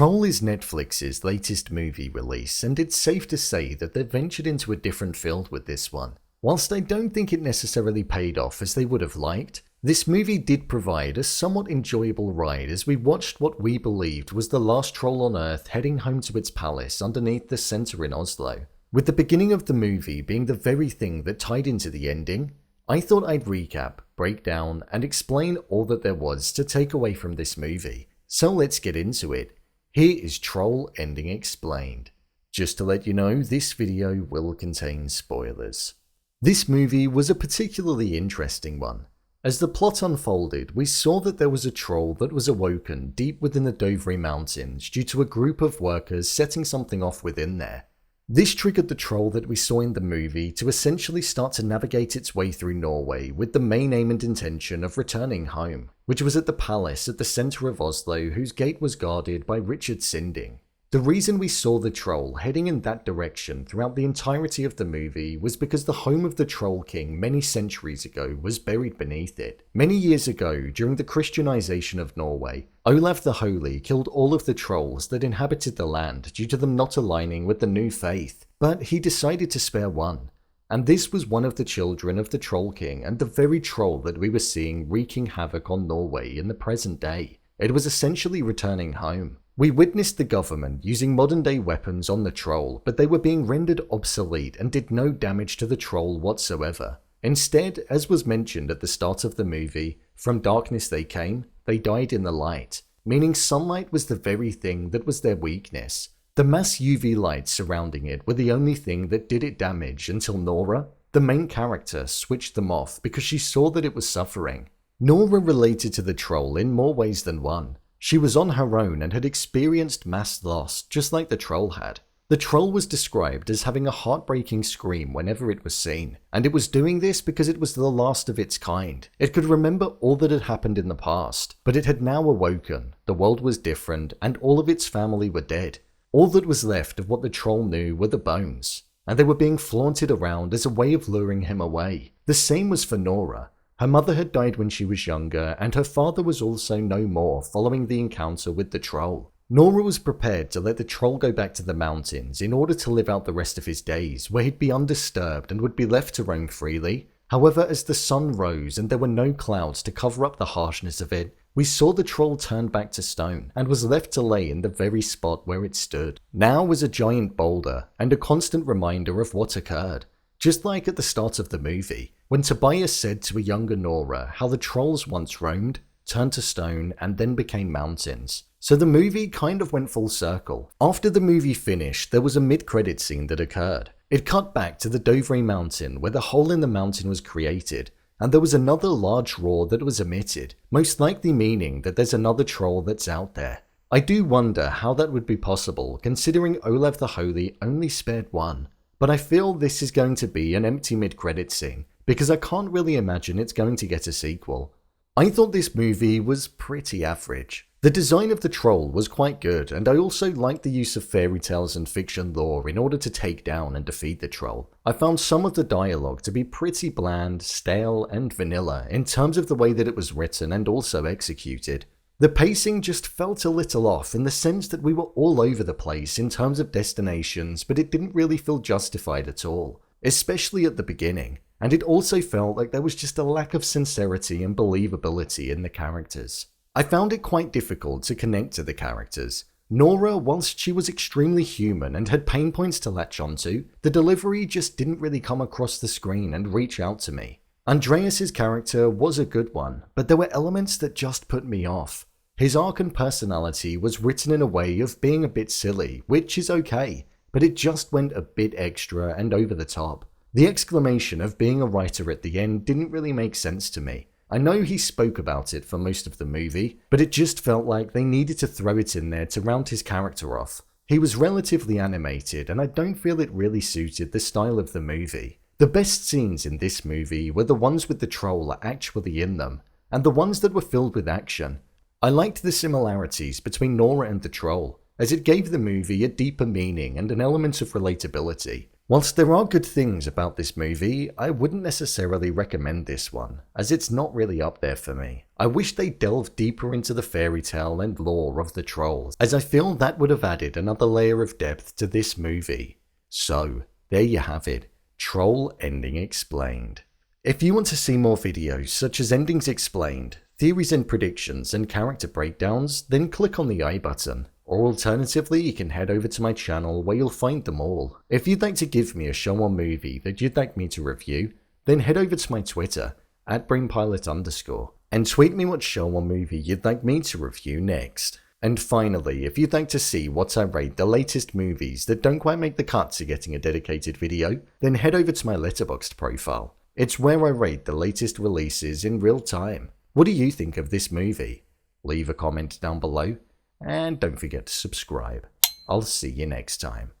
Troll is Netflix's latest movie release, and it's safe to say that they've ventured into a different field with this one. Whilst I don't think it necessarily paid off as they would have liked, this movie did provide a somewhat enjoyable ride as we watched what we believed was the last troll on Earth heading home to its palace underneath the centre in Oslo. With the beginning of the movie being the very thing that tied into the ending, I thought I'd recap, break down, and explain all that there was to take away from this movie. So let's get into it. Here is Troll Ending Explained. Just to let you know, this video will contain spoilers. This movie was a particularly interesting one. As the plot unfolded, we saw that there was a troll that was awoken deep within the Dovre Mountains due to a group of workers setting something off within there. This triggered the troll that we saw in the movie to essentially start to navigate its way through Norway with the main aim and intention of returning home, which was at the palace at the centre of Oslo whose gate was guarded by Richard Sinding. The reason we saw the troll heading in that direction throughout the entirety of the movie was because the home of the Troll King many centuries ago was buried beneath it. Many years ago, during the Christianization of Norway, Olav the Holy killed all of the trolls that inhabited the land due to them not aligning with the new faith, but he decided to spare one. And this was one of the children of the Troll King and the very troll that we were seeing wreaking havoc on Norway in the present day. It was essentially returning home. We witnessed the government using modern-day weapons on the troll, but they were being rendered obsolete and did no damage to the troll whatsoever. Instead, as was mentioned at the start of the movie, from darkness they came, they died in the light, meaning sunlight was the very thing that was their weakness. The mass UV lights surrounding it were the only thing that did it damage until Nora, the main character, switched them off because she saw that it was suffering. Nora related to the troll in more ways than one. She was on her own and had experienced mass loss, just like the troll had. The troll was described as having a heartbreaking scream whenever it was seen, and it was doing this because it was the last of its kind. It could remember all that had happened in the past, but it had now awoken, the world was different, and all of its family were dead. All that was left of what the troll knew were the bones, and they were being flaunted around as a way of luring him away. The same was for Nora. Her mother had died when she was younger, and her father was also no more following the encounter with the troll. Nora was prepared to let the troll go back to the mountains in order to live out the rest of his days, where he'd be undisturbed and would be left to roam freely. However, as the sun rose and there were no clouds to cover up the harshness of it, we saw the troll turn back to stone and was left to lay in the very spot where it stood. Now was a giant boulder and a constant reminder of what occurred. Just like at the start of the movie, when Tobias said to a younger Nora how the trolls once roamed, turned to stone, and then became mountains. So the movie kind of went full circle. After the movie finished, there was a mid-credit scene that occurred. It cut back to the Dovre Mountain where the hole in the mountain was created, and there was another large roar that was emitted, most likely meaning that there's another troll that's out there. I do wonder how that would be possible considering Olav the Holy only spared one. But I feel this is going to be an empty mid-credit scene, because I can't really imagine it's going to get a sequel. I thought this movie was pretty average. The design of the troll was quite good, and I also liked the use of fairy tales and fiction lore in order to take down and defeat the troll. I found some of the dialogue to be pretty bland, stale, and vanilla in terms of the way that it was written and also executed. The pacing just felt a little off in the sense that we were all over the place in terms of destinations, but it didn't really feel justified at all, especially at the beginning, and it also felt like there was just a lack of sincerity and believability in the characters. I found it quite difficult to connect to the characters. Nora, whilst she was extremely human and had pain points to latch onto, the delivery just didn't really come across the screen and reach out to me. Andreas' character was a good one, but there were elements that just put me off. His arc and personality was written in a way of being a bit silly, which is okay, but it just went a bit extra and over the top. The exclamation of being a writer at the end didn't really make sense to me. I know he spoke about it for most of the movie, but it just felt like they needed to throw it in there to round his character off. He was relatively animated, and I don't feel it really suited the style of the movie. The best scenes in this movie were the ones with the troll actually in them, and the ones that were filled with action. I liked the similarities between Nora and the troll, as it gave the movie a deeper meaning and an element of relatability. Whilst there are good things about this movie, I wouldn't necessarily recommend this one, as it's not really up there for me. I wish they delved deeper into the fairy tale and lore of the trolls, as I feel that would have added another layer of depth to this movie. So, there you have it, Troll Ending Explained. If you want to see more videos such as Endings Explained, theories and predictions, and character breakdowns, then click on the I button. Or alternatively, you can head over to my channel where you'll find them all. If you'd like to give me a show or movie that you'd like me to review, then head over to my Twitter, @brainpilot_, and tweet me what show or movie you'd like me to review next. And finally, if you'd like to see what I rate the latest movies that don't quite make the cut to getting a dedicated video, then head over to my Letterboxd profile. It's where I rate the latest releases in real time. What do you think of this movie? Leave a comment down below. And don't forget to subscribe. I'll see you next time.